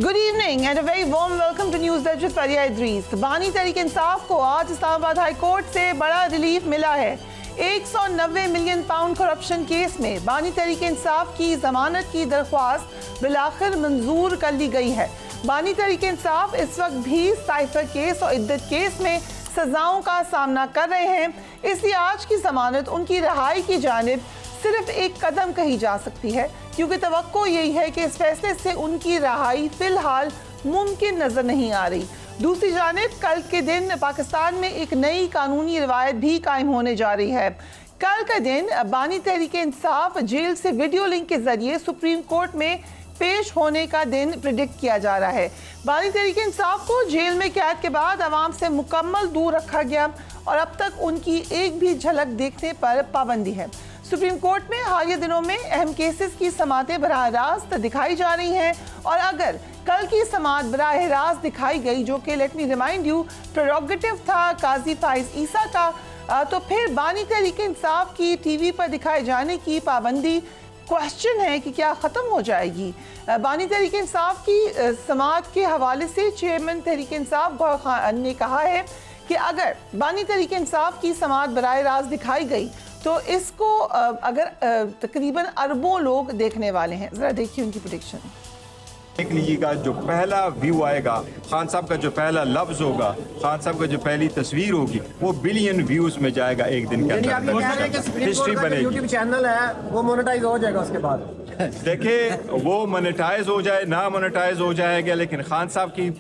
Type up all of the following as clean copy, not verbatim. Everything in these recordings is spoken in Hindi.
Good evening and a very warm welcome to news Dutch with Fariha Idrees. बानी तहरीक इंसाफ को आज इस्लामाबाद हाई कोर्ट से बड़ा रिलीफ मिला है। 190 मिलियन पाउंड करप्शन केस में बानी तहरीक इंसाफ की जमानत की दरख्वास्त बिलाखिर मंजूर कर ली गई है। बानी तहरीक इंसाफ इस वक्त भी साइफर केस और इद्दत केस में सजाओं का सामना कर रहे हैं, इसलिए आज की जमानत उनकी रिहाई की जानिब सिर्फ एक कदम कही जा सकती है, क्योंकि तवक्को यही है कि इस फैसले से उनकी रिहाई फिलहाल मुमकिन नजर नहीं आ रही। दूसरी जानिब कल के दिन पाकिस्तान में एक नई कानूनी रिवायत भी कायम होने जा रही है। कल का दिन बानी तहरीक इंसाफ जेल से वीडियो लिंक के जरिए सुप्रीम कोर्ट में पेश होने का दिन प्रिडिक्ट किया जा रहा है। बानी तहरीक इंसाफ को जेल में कैद के बाद आवाम से मुकम्मल दूर रखा गया और अब तक उनकी एक भी झलक देखने पर पाबंदी है। सुप्रीम कोर्ट में हालिया दिनों में अहम केसेस की समातें बराह रास्त दिखाई जा रही हैं और अगर कल की समात बराह रास्त दिखाई गई, जो कि let me remind you prerogative था काजी फाइज ईसा का, तो फिर बानी तहरीक इंसाफ की टीवी पर दिखाए जाने की पाबंदी क्वेश्चन है कि क्या ख़त्म हो जाएगी। बानी तहरीक इंसाफ की समात के हवाले से चेयरमैन तहरीक इंसाफ गौहर खान ने कहा है कि अगर बानी तहरीक इंसाफ की समात बराह रास्त दिखाई गई तो इसको अगर तकरीबन अरबों लोग देखने वाले हैं। ज़रा देखिए उनकी प्रेडिक्शन। देख लीजिएगा, जो पहला व्यू आएगा, खान साहब का जो पहला लफ्ज होगा, खान साहब का जो पहली तस्वीर होगी, वो बिलियन व्यूज में जाएगा एक दिन के अंदर। हिस्ट्री बनेगी। यूट्यूब चैनल है वो मोनेटाइज हो जाएगा उसके बाद। देखिए, वो मोनेटाइज हो जाए ना मोनेटाइज हो जाएगा, लेकिन खान साहब की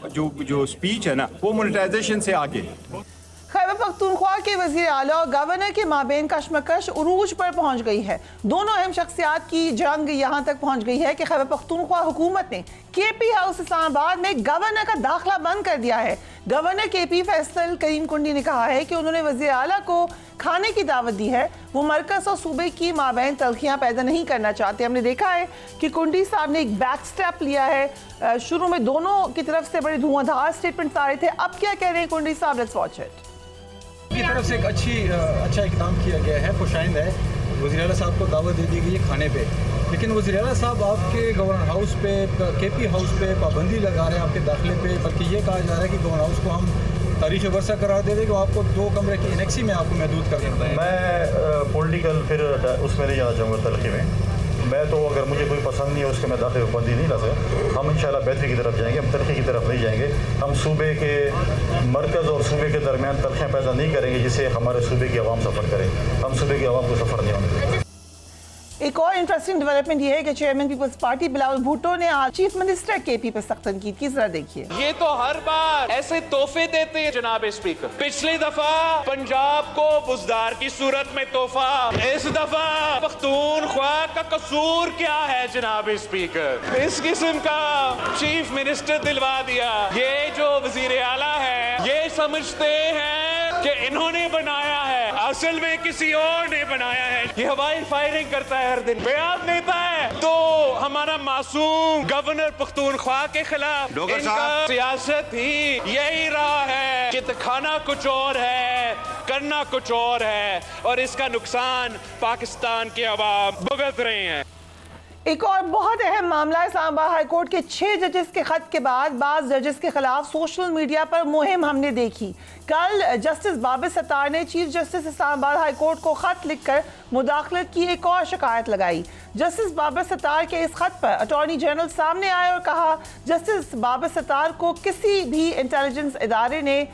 जो स्पीच है ना, वो मोनेटाइजेशन से आगे। खैबर पख्तूनख्वा के वज़ीर आला और गवर्नर के माबेन कशमकश उरूज पर पहुंच गई है। दोनों अहम शख्सियात की जंग यहाँ तक पहुंच गई है कि खैबर पख्तूनख्वा हुकूमत ने KP हाउस इस्लामाबाद में गवर्नर का दाखिला बंद कर दिया है। गवर्नर KP फैसल करीम कुंडी ने कहा है कि उन्होंने वज़ीर आला को खाने की दावत दी है, वो मरकज़ और सूबे की माबेन तलखियाँ पैदा नहीं करना चाहते। हमने देखा है कि कुंडी साहब ने एक बैक स्टेप लिया है। शुरू में दोनों की तरफ से बड़े धुआंधार स्टेटमेंट्स आ रहे थे, अब क्या कह रहे हैं कुंडी साहब, लेट्स वॉच इट। की तरफ से एक अच्छा इकदाम किया गया है, खुशाइंद है। वज़ीर आला साहब को दावत दे दी गई है खाने पे, लेकिन वज़ीर आला साहब आपके गवर्नर हाउस पे KP हाउस पे पाबंदी लगा रहे हैं आपके दाखिले पे, बल्कि ये कहा जा रहा है कि गवर्नर हाउस को हम तारीख वर्षा करार दे दें कि आपको 2 कमरे की एनेक्सी में आपको महदूद कर देता है। मैं पॉलिटिकल फिर उसमें नहीं जाना चाहूँगा तलखी में। मैं तो अगर मुझे कोई पसंद नहीं है उसके मैं दाखिल बंदी नहीं ला सकता। हम इंशाल्लाह बेहतरी की तरफ जाएंगे, हम तलखी की तरफ नहीं जाएंगे। हम सूबे के मरकज़ और सूबे के दरमियान तलखियाँ पैदा नहीं करेंगे जिससे हमारे सूबे की आवाम सफ़र करे। हम सूबे की आवाम को सफ़र नहीं होने देंगे। एक और इंटरेस्टिंग डेवलपमेंट ये है कि chairman peoples party Bilawal Bhutto ने आज चीफ मिनिस्टर KP पर सख्त तनकीद की। जरा देखिए। ये तो हर बार ऐसे तोहफे देते हैं जनाब स्पीकर। पिछली दफा पंजाब को बुजदार की सूरत में तोहफा, इस दफा पख्तूनख्वा का कसूर क्या है जनाब स्पीकर? इस किस्म का चीफ मिनिस्टर दिलवा दिया। ये जो वजीर आला है ये समझते हैं कि इन्होंने बनाया है, असल में किसी और ने बनाया है। ये हवाई फायरिंग करता है हर दिन, बयान देता है। तो हमारा मासूम गवर्नर पख्तूनख्वा के खिलाफ इनका सियासत ही यही रहा है कि दिखाना कुछ और है, करना कुछ और है, और इसका नुकसान पाकिस्तान के अवाम भुगत रहे हैं। एक और बहुत अहम मामला इस्लामाबाद हाई कोर्ट के 6 जजेस के खत के बाद बाज़ जजेस के खिलाफ सोशल मीडिया पर मुहिम हमने देखी। कल जस्टिस बाबर सत्तार ने chief justice Islamabad high court को खत लिखकर मुदाखलत की एक और शिकायत लगाई। जस्टिस बाबर सत्तार के इस खत पर अटॉर्नी जनरल सामने आए और कहा जस्टिस बाबर सत्तार को किसी भी इंटेलिजेंस इदारे ने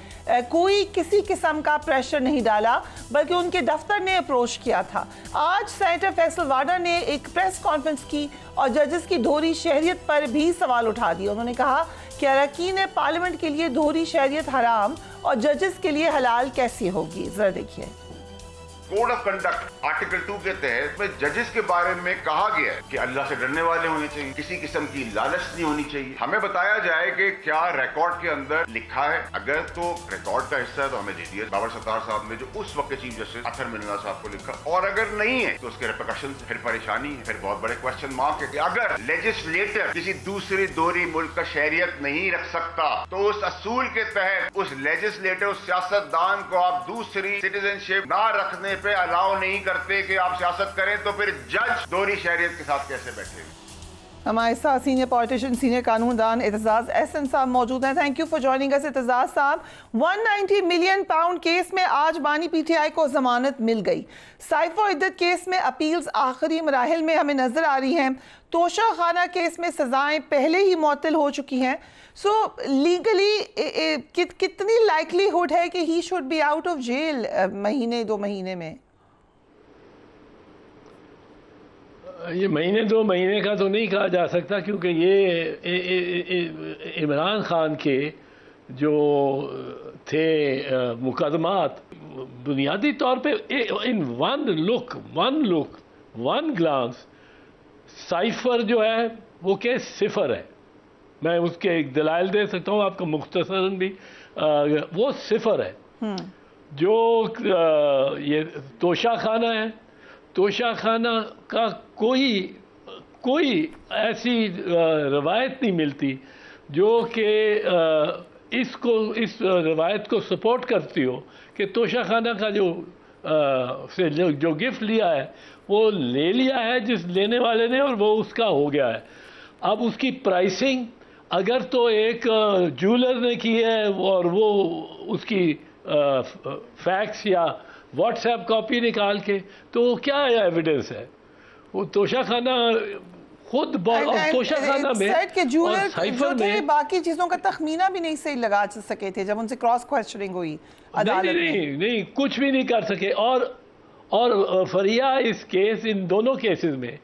कोई किसी किस्म का प्रेशर नहीं डाला, बल्कि उनके दफ्तर ने अप्रोच किया था। आज सेनेटर फैसल वाडा ने एक प्रेस कॉन्फ्रेंस की और जजेस की दोहरी शहरियत पर भी सवाल उठा दिए। उन्होंने कहा कि अरकान पार्लियामेंट के लिए दोहरी शहरियत हराम और जजेस के लिए हलाल कैसी होगी। जरा देखिए। कोड ऑफ कंडक्ट आर्टिकल 2 के तहत में जजेस के बारे में कहा गया है कि अल्लाह से डरने वाले होने चाहिए, किसी किस्म की लालच नहीं होनी चाहिए। हमें बताया जाए कि क्या रिकॉर्ड के अंदर लिखा है। अगर तो रिकॉर्ड का हिस्सा है तो हमें दे दिया बाबर सत्तार साहब ने जो उस वक्त के चीफ जस्टिस अतर मिनल्ला साहब को लिखा, और अगर नहीं है तो उसके रिपरकशन फिर परेशानी है, फिर बहुत बड़े क्वेश्चन मार्क है कि अगर लेजिस्लेटर किसी दूसरी दोहरी मुल्क का शहरियत नहीं रख सकता तो उस असूल के तहत उस लेजिस्लेटर, उस सियासतदान को आप दूसरी सिटीजनशिप ना रखने पे अलाउ नहीं करते कि आप सियासत करें, तो फिर जज दोहरी शहरियत के साथ कैसे बैठे? हमारे साथ सीनियर पॉलिटिशियन, सीनियर कानूनदान एतजाज़ एहसन साहब मौजूद हैं। Thank you for joining us Aitzaz साहब। 190 मिलियन पाउंड केस में आज बानी पीटीआई को जमानत मिल गई। साइफर इद्दत केस में अपील्स आखिरी मराहिल में हमें नजर आ रही हैं। तोशा खाना केस में सजाएं पहले ही मुअत्तल हो चुकी हैं। सो लीगली कितनी लाइकलीहुड है कि he should be out of jail महीने 2 महीने में? ये महीने 2 महीने का तो नहीं कहा जा सकता, क्योंकि ये इमरान खान के जो थे मुकदमात बुनियादी तौर पे इन वन ग्लांस साइफर जो है वो केस सिफर है। मैं उसके एक दलाइल दे सकता हूँ आपको मुख्तसरन भी। वो सिफर है। जो ये तोशा खाना है, तोशा खाना का कोई ऐसी रवायत नहीं मिलती जो कि इस रवायत को सपोर्ट करती हो कि तोशा खाना का जो गिफ्ट लिया है वो ले लिया है जिस लेने वाले ने, और वो उसका हो गया है। अब उसकी प्राइसिंग अगर तो एक ज्वेलर ने की है और वो उसकी फैक्स या व्हाट्सएप कॉपी निकाल के, तो क्या एविडेंस है? वो तोशा खाना खुद तोशा खाना में और साइफर में बाकी चीजों का तखमीना भी नहीं सही लगा सके थे जब उनसे क्रॉस क्वेश्चनिंग हुई अदालत में। नहीं, कुछ भी नहीं कर सके। और फरिया इस केस, इन दोनों केसेस में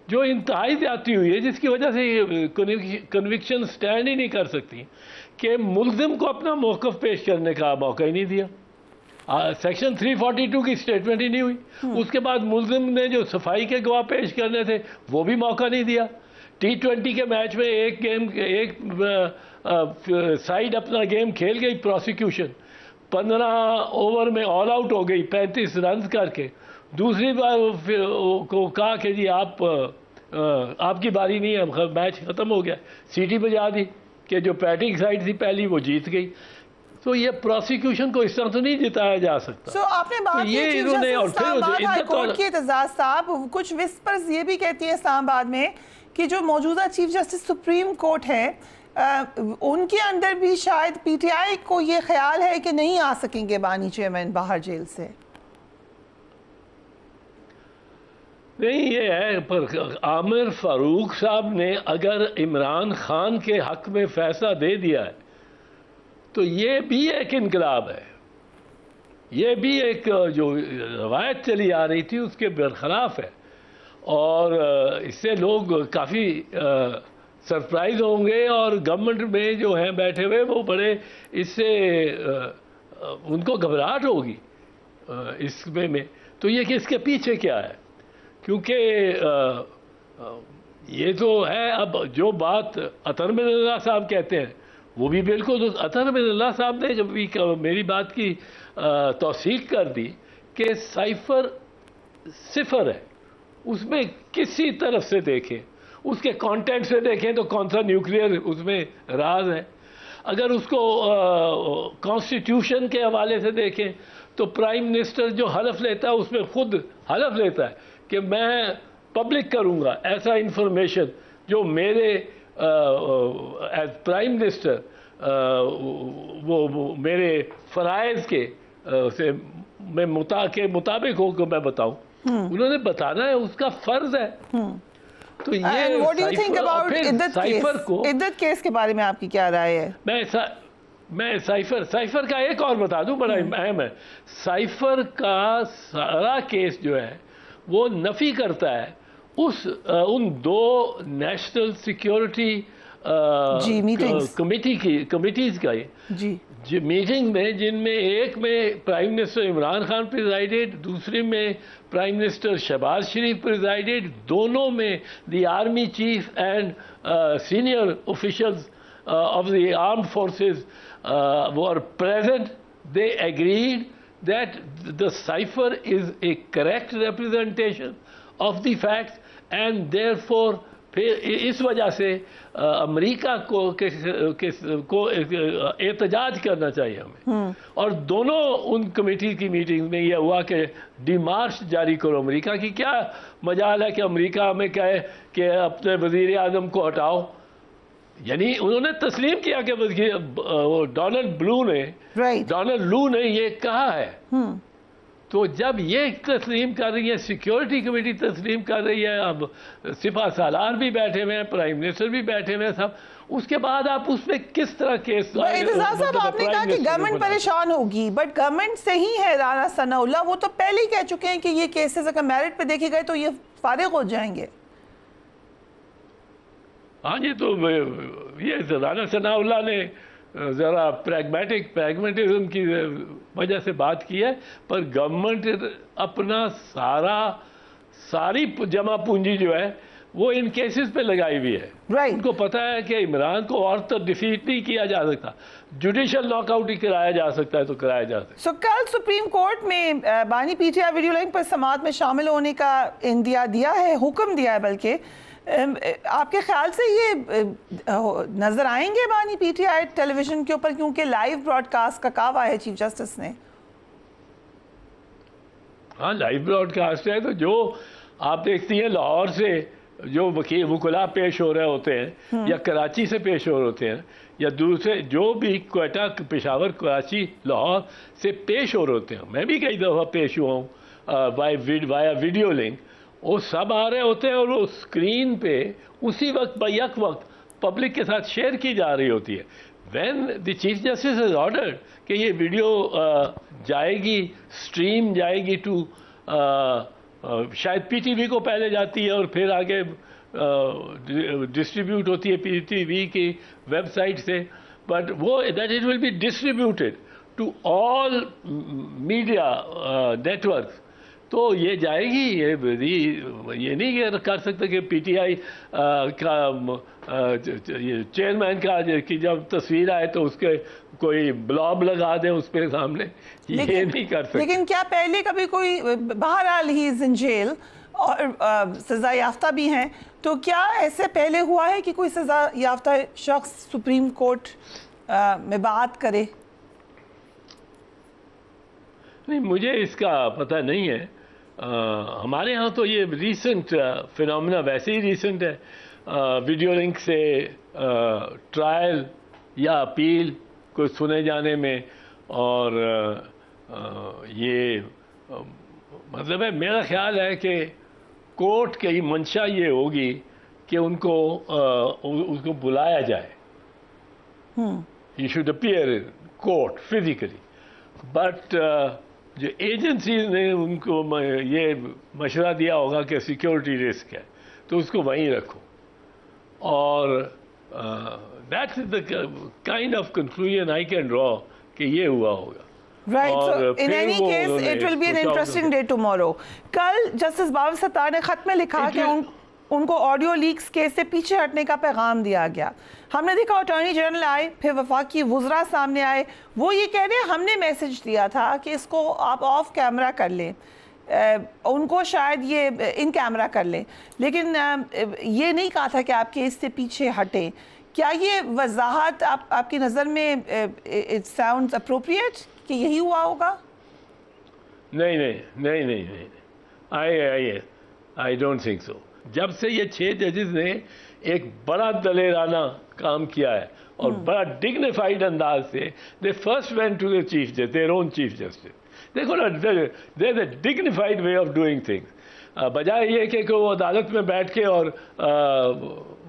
जो इंतहाई ज्यादती हुई है, जिसकी वजह से कन्विक्शन स्टैंड ही नहीं कर सकती, कि मुल्जिम को अपना मौक़िफ़ पेश करने का मौका ही नहीं दिया। सेक्शन 342 की स्टेटमेंट ही नहीं हुई। उसके बाद मुल्जिम ने जो सफाई के गवाह पेश करने थे वो भी मौका नहीं दिया। T20 के मैच में एक साइड अपना गेम खेल गई प्रोसिक्यूशन, 15 ओवर में ऑल आउट हो गई 35 रन करके। दूसरी बार को कहा कि जी आपकी बारी नहीं है, मैच ख़त्म हो गया, सीटी बजा दी कि जो बैटिंग साइड थी पहली वो जीत गई। तो ये प्रोसिक्यूशन को इस तरह तो नहीं जिताया जा सकता। आपने बात की इन्होंने और हाईकोर्ट की एतजाज़ साहब, कुछ विस्पर्स ये भी कहती है इस्लामाबाद में कि जो मौजूदा चीफ जस्टिस सुप्रीम कोर्ट है उनके अंदर भी शायद पीटीआई को ये ख्याल है कि नहीं आ सकेंगे बानी चेयरमैन बाहर जेल से। नहीं, ये है, पर आमिर फारूक साहब ने अगर इमरान खान के हक में फैसला दे दिया है तो ये भी एक इनकलाब है। ये भी एक जो रवायत चली आ रही थी उसके बरखिलाफ है, और इससे लोग काफ़ी सरप्राइज होंगे, और गवर्नमेंट में जो हैं बैठे हुए वो बड़े इससे उनको घबराहट होगी इसमें। तो ये कि इसके पीछे क्या है, क्योंकि ये तो है। अब जो बात अतर मिनल्लाह साहब कहते हैं वो भी बिल्कुल, अतर मिनल्लाह साहब ने जब भी मेरी बात की तौसीक कर दी कि साइफर सिफर है, उसमें किसी तरफ से देखें, उसके कंटेंट से देखें तो कौन सा न्यूक्लियर उसमें राज है। अगर उसको कॉन्स्टिट्यूशन के हवाले से देखें तो प्राइम मिनिस्टर जो हलफ लेता है उसमें खुद हलफ लेता है कि मैं पब्लिक करूंगा ऐसा इंफॉर्मेशन जो मेरे एज प्राइम मिनिस्टर वो मेरे फ़राइज़ के से मैं मुताबिक हो कि मैं बताऊं। उन्होंने बताना है, उसका फ़र्ज है। तो ये साइफर को इद्दत केस के बारे में आपकी क्या राय है? मैं साइफर का एक और बता दूं, बड़ा अहम है। साइफर का सारा केस जो है वो नफी करता है उन 2 नेशनल सिक्योरिटी कमिटीज का जी मीटिंग में, जिनमें एक में prime minister Imran Khan presided, दूसरे में प्राइम मिनिस्टर शहबाज शरीफ प्रिजाइडेड। दोनों में the army cheap and senior officials of the armed forces were present. They agreed that the cipher is a correct representation of the facts, and therefore फिर इस वजह से अमेरिका को एहतजाज करना चाहिए हमें। और दोनों उन कमेटी की मीटिंग में यह हुआ कि डिमार्च जारी करो। अमेरिका की क्या मजाल है कि अमेरिका में कहे कि अपने वजीर आजम को हटाओ। यानी उन्होंने तस्लीम किया कि डोनाल्ड लू ने ये कहा है। तो जब ये तस्लीम कर रही है, सिक्योरिटी कमेटी तस्लीम कर रही है, अब सिपा सालार भी बैठे हुए हैं, प्राइम मिनिस्टर भी बैठे हुए हैं सब, उसके बाद आप उसमें किस तरह केस। साहब आपने कहा कि गवर्नमेंट परेशान होगी, बट गवर्नमेंट से ही है राना सनाउल्लाह, वो तो पहले ही कह चुके हैं कि ये केसेस अगर मेरिट पे देखे गए तो ये फारिग हो जाएंगे। हाँ जी, तो ये राना सनाउल्लाह ने ज़रा प्रैग्मेटिज्म की वजह से बात की है, पर गवर्नमेंट अपना सारी जमा पूंजी जो है वो इन केसेस पे लगाई हुई है। उनको पता है कि इमरान को और तो डिफीट नहीं किया जा सकता, जुडिशल नॉकआउट ही कराया जा सकता है तो कराया जा सकता है। कल सुप्रीम कोर्ट में बानी पीटीआई वीडियो लिंक पर समाअत में शामिल होने का इंदिया दिया है, हुक्म दिया है। बल्कि आपके ख्याल से ये नजर आएंगे बानी पीटीआई टेलीविजन के ऊपर, क्योंकि लाइव ब्रॉडकास्ट का कहा है चीफ जस्टिस ने? हाँ, लाइव ब्रॉडकास्ट है। तो जो आप देखती हैं लाहौर से जो वकीला पेश हो रहे होते हैं या कराची से पेश हो रहे होते हैं या दूसरे जो भी क्वेटा, पेशावर, कराची, लाहौर से पेश हो रहे होते हैं, मैं भी कई दफ़ा पेश हुआ हूँ वाया वीडियो लिंक, वो सब आ रहे होते हैं और वो स्क्रीन पे उसी वक्त बैक वक्त पब्लिक के साथ शेयर की जा रही होती है। When the chief justice has ordered कि ये वीडियो जाएगी, स्ट्रीम जाएगी टू शायद पीटीवी को पहले जाती है और फिर आगे डिस्ट्रीब्यूट होती है पीटीवी की वेबसाइट से, बट वो that it will be distributed to all media networks. तो ये जाएगी, ये नहीं कर सकते कि पीटीआई का चेयरमैन का कि जब तस्वीर आए तो उसके कोई ब्लॉब लगा दें उस पे सामने, ये नहीं कर सकते। लेकिन क्या पहले कभी कोई, बहरहाल ही इज इन जेल और सजा याफ्ता भी हैं, तो क्या ऐसे पहले हुआ है कि कोई सजा याफ्ता शख्स सुप्रीम कोर्ट में बात करे? नहीं, मुझे इसका पता नहीं है। हमारे यहाँ तो ये रीसेंट फिनोमेना वैसे ही रीसेंट है। वीडियो लिंक से ट्रायल या अपील को सुने जाने में, और ये मतलब है, मेरा ख्याल है कि कोर्ट की मंशा ये होगी कि उसको बुलाया जाए। He should appear in court physically, but जो एजेंसीज ने उनको ये मशवरा दिया होगा कि सिक्योरिटी रिस्क है तो उसको वहीं रखो, और that's the kind of conclusion I can draw कि ये हुआ होगा। Right, so in any case, it will be an interesting day tomorrow. कल जस्टिस बाबर सत्तार ने खत में लिखा कि उनको ऑडियो लीक्स केस से पीछे हटने का पैगाम दिया गया। हमने देखा अटॉर्नी जनरल आए, फिर वफाकी वुज़रा सामने आए, वो ये कह रहे हैं हमने मैसेज दिया था कि इसको आप ऑफ कैमरा कर लें, उनको शायद ये इन कैमरा कर लें, लेकिन ये नहीं कहा था कि आप केस से पीछे हटें। क्या ये वजाहत आपकी नज़र में इट साउंड्स अप्रोप्रिएट कि यही हुआ होगा? नहीं, आई डोंट थिंक सो। जब से ये 6 जजेस ने एक बड़ा दलेराना काम किया है और बड़ा डिग्निफाइड अंदाज से, they first went to the chief justice, their own chief justice. देखो ना, there is a dignified way of doing things, बजाय ये कि वो अदालत में बैठ के और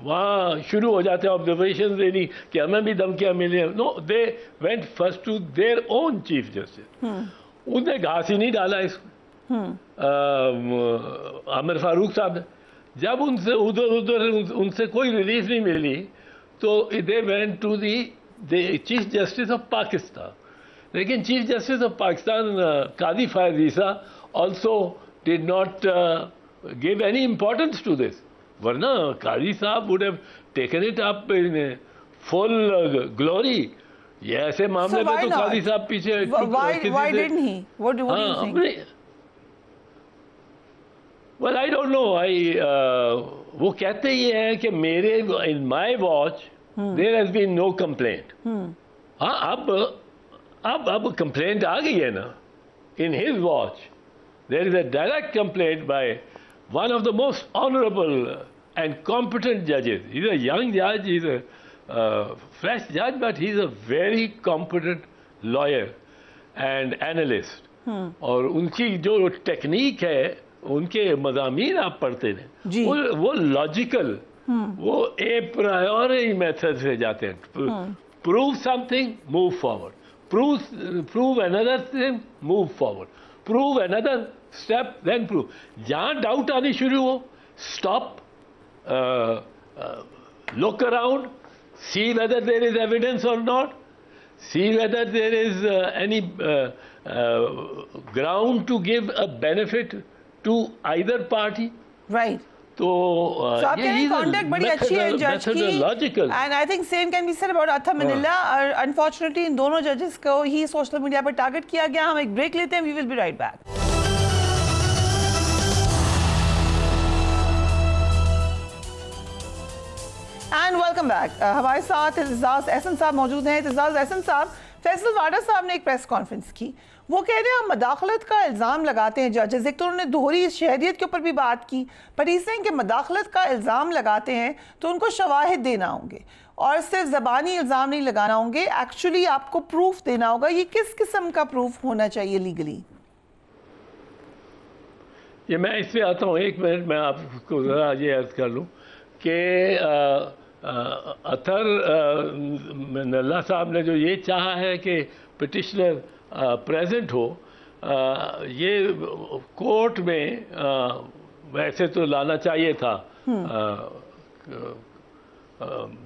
वहाँ शुरू हो जाते हैं ऑब्जर्वेशन देनी कि हमें भी धमकियाँ मिली। No, they went first to their own chief justice. उनने घास ही नहीं डाला इसको। आमिर फारूक साहब ने जब उनसे उधर उनसे कोई रिलीफ नहीं मिली तो they went to the chief justice of Pakistan. लेकिन chief justice of Pakistan Qazi Faez Isa also did not give any importance to this, वरना कादी साहब would have taken it up in full glory. ये ऐसे मामले में तो कादी साहब पीछे why didn't he? What do you think? Well, I don't know. वो कहते ये हैं कि मेरे in my watch there has been no complaint. हाँ, अब कंप्लेंट आ गई है ना। In his watch there is a direct complaint by one of the most honourable and competent जजेस। ही इज अ यंग जज, ही इज अ फ्रेश जज, but he is a very competent lawyer and analyst. और उनकी जो टेक्निक है, उनके मज़ामीन आप पढ़ते हैं, वो लॉजिकल, वो ए प्रायोरी मेथड से जाते हैं। Prove something, move forward, prove another thing, move forward, prove another step, then prove. जहां डाउट आनी शुरू हो, stop, look around, see whether there is evidence और not, see whether there is any ground to give a benefit to either party. Right. तो आप कह रहे हैं कॉन्टेक्ट बड़ी अच्छी है जज की, and I think same can be said about Athar Minallah. Unfortunately इन दोनों जजेस को ही सोशल मीडिया पर टारगेट किया गया। हम एक ब्रेक लेते हैं, we will be right back. And welcome back. हमारे साथ इज़ाज़ एहसन साहब मौजूद हैं। इज़ाज़ एहसन साहब, फैसल वाडा साहब ने एक प्रेस कॉन्फ्रेंस की, वो कह रहे हैं हम मदाखलत का इल्ज़ाम लगाते हैं जजेस। एक तो उन्होंने दोहरी शहरियत के ऊपर भी बात की, पर इस कि मदाखलत का इल्ज़ाम लगाते हैं तो उनको शवाहिद देना होंगे और सिर्फ ज़बानी इल्ज़ाम नहीं लगाना होंगे, एक्चुअली आपको प्रूफ देना होगा। ये किस किस्म का प्रूफ होना चाहिए लीगली? ये मैं इससे आता हूँ, एक मिनट मैं आपको ज़रा ये अर्ज़ कर लूँ कि अतर नल्ला साहब ने जो ये चाहा है कि पिटिशनर प्रेजेंट हो, ये कोर्ट में वैसे तो लाना चाहिए था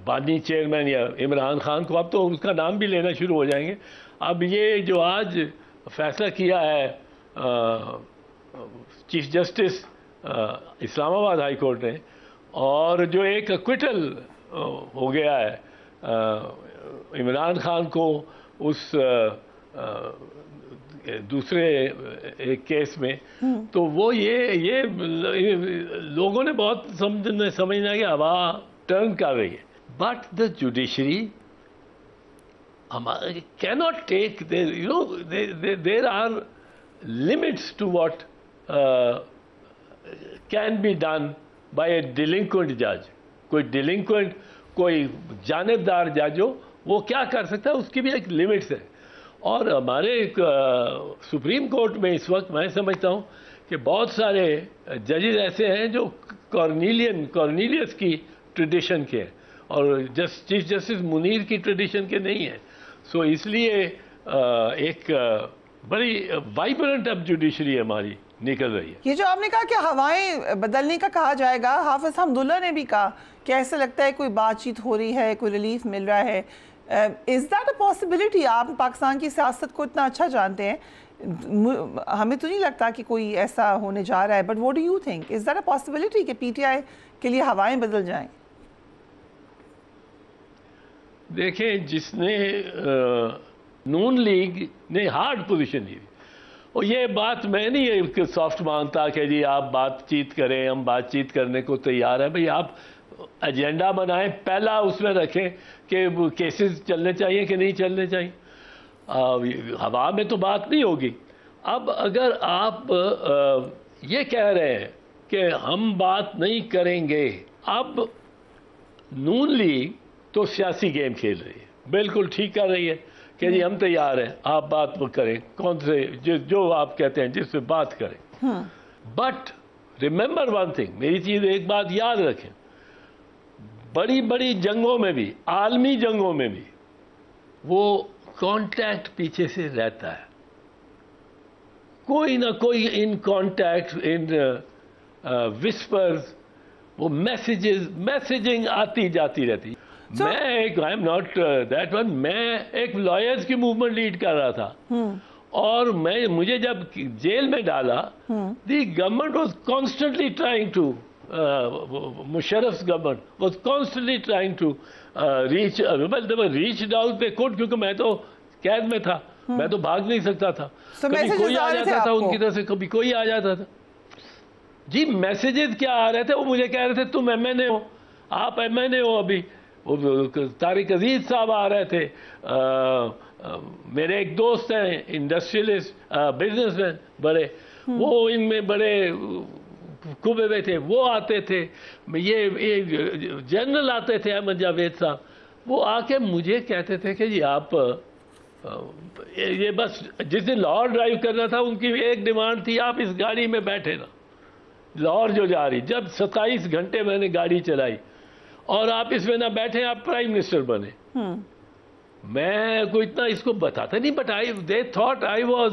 बानी चेयरमैन या इमरान खान को। अब तो उसका नाम भी लेना शुरू हो जाएंगे। अब ये जो आज फैसला किया है chief justice Islamabad high court ने, और जो एक एक्विटल हो गया है इमरान खान को उस दूसरे एक केस में, तो वो ये लोगों ने बहुत समझना कि हवा टर्न कर रही है। But the judiciary can not take, there are limits to what can be done by a delinquent जज। कोई डिलिंक्वेंट, कोई जानिबदार जज हो, वो क्या कर सकता है, उसकी भी एक लिमिट्स है। और हमारे सुप्रीम कोर्ट में इस वक्त मैं समझता हूँ कि बहुत सारे जजेस ऐसे हैं जो कॉर्नीलियस की ट्रेडिशन के हैं और चीफ जस्टिस मुनीर की ट्रेडिशन के नहीं हैं। सो इसलिए एक बड़ी वाइब्रेंट अब जुडिशरी हमारी निकल रही है। ये जो आपने कहा कि हवाएं बदलने का कहा जाएगा, हाफिज हमदुल्ला ने भी कहा कि ऐसे लगता है कोई बातचीत हो रही है, कोई रिलीफ मिल रहा है। Is that a possibility? आप पाकिस्तान की सियासत को इतना अच्छा जानते हैं, हमें तो नहीं लगता कि कोई ऐसा होने जा रहा है, but what do you think, is that a possibility कि पीटीआई के लिए हवाएं बदल जाएं? देखें, जिसने नून लीग ने हार्ड पोजीशन ली, और ये बात मैं नहीं सॉफ्ट मानता कि जी आप बातचीत करें, हम बातचीत करने को तैयार हैं। भाई आप एजेंडा बनाएं, पहला उसमें रखें कि केसेस चलने चाहिए कि नहीं चलने चाहिए। हवा में तो बात नहीं होगी। अब अगर आप ये कह रहे हैं कि हम बात नहीं करेंगे, अब नून लीग तो सियासी गेम खेल रही है, बिल्कुल ठीक कर रही है कि जी हम तैयार हैं, आप बात करें, कौन से जो आप कहते हैं जिससे बात करें। बट रिमेंबर वन थिंग, मेरी चीज़ एक बात याद रखें, बड़ी बड़ी जंगों में भी, आलमी जंगों में भी वो कांटेक्ट पीछे से रहता है, कोई ना कोई इन कांटेक्ट, इन विस्पर्स, वो मैसेजिंग आती जाती रहती। मैं एक, I am not that one, मैं एक लॉयर्स की मूवमेंट लीड कर रहा था और मुझे जब जेल में डाला, the government was constantly trying to, Musharraf government was constantly trying to reach out they could, क्योंकि मैं तो कैद में था, मैं तो भाग नहीं सकता था। कभी कोई आ जाता था उनकी तरफ से, कभी कोई आ जाता था। जी मैसेजेस क्या आ रहे थे, वो मुझे कह रहे थे तुम MNA हो, आप MNA हो अभी। वो तारिक अजीज साहब आ रहे थे, मेरे एक दोस्त हैं इंडस्ट्रियलिस्ट बिजनेसमैन बड़े, वो इनमें बड़े कुबे हुए थे, वो आते थे। ये जनरल आते थे अहमद जावेद साहब, वो आके मुझे कहते थे कि जी आप ये बस जिस दिन लाहौर ड्राइव करना था उनकी एक डिमांड थी, आप इस गाड़ी में बैठे ना, लाहौर जो जा रही, जब 27 घंटे मैंने गाड़ी चलाई और आप इसमें ना बैठे, आप प्राइम मिनिस्टर बने। मैं कोई इतना इसको बताता नहीं, but they thought I was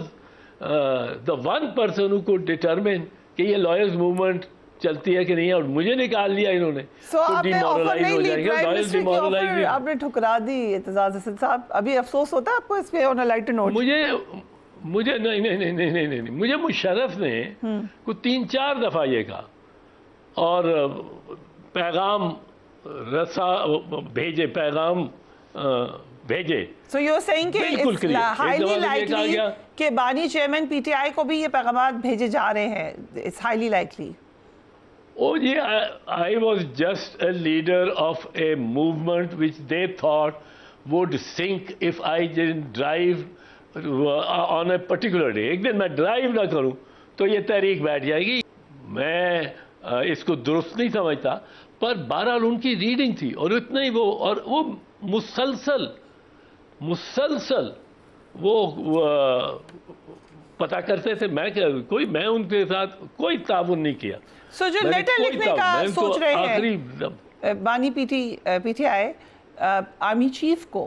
the one person who could determine कि ये लॉयर्स मूवमेंट चलती है कि नहीं है, और मुझे निकाल लिया इन्होंने। आपने ठुकरा दी एतजाज हसन साहब, अभी अफसोस होता है आपको इस पे ऑन अ लाइटर नोट? मुझे नहीं, मुझे मुशर्रफ ने कुछ 3-4 दफा ये कहा और पैगाम भेजे। So you're saying कि it's highly likely कि बानी चेयरमैन PTI को भी ये पैगामात भेजे जा रहे हैं? It's highly likely. Oh yeah, I was just a leader of a movement which they thought would sink if I didn't drive on a particular day. एक दिन मैं ड्राइव ना करूं तो ये तहरीक बैठ जाएगी। मैं इसको दुरुस्त नहीं समझता, पर बहरहाल उनकी रीडिंग थी और इतना ही वो मुसलसल वो पता करते थे। मैं उनके साथ कोई ताउन नहीं किया। सो जो लेटर लिखने का सोच रहे हैं बानी PTI आर्मी चीफ को,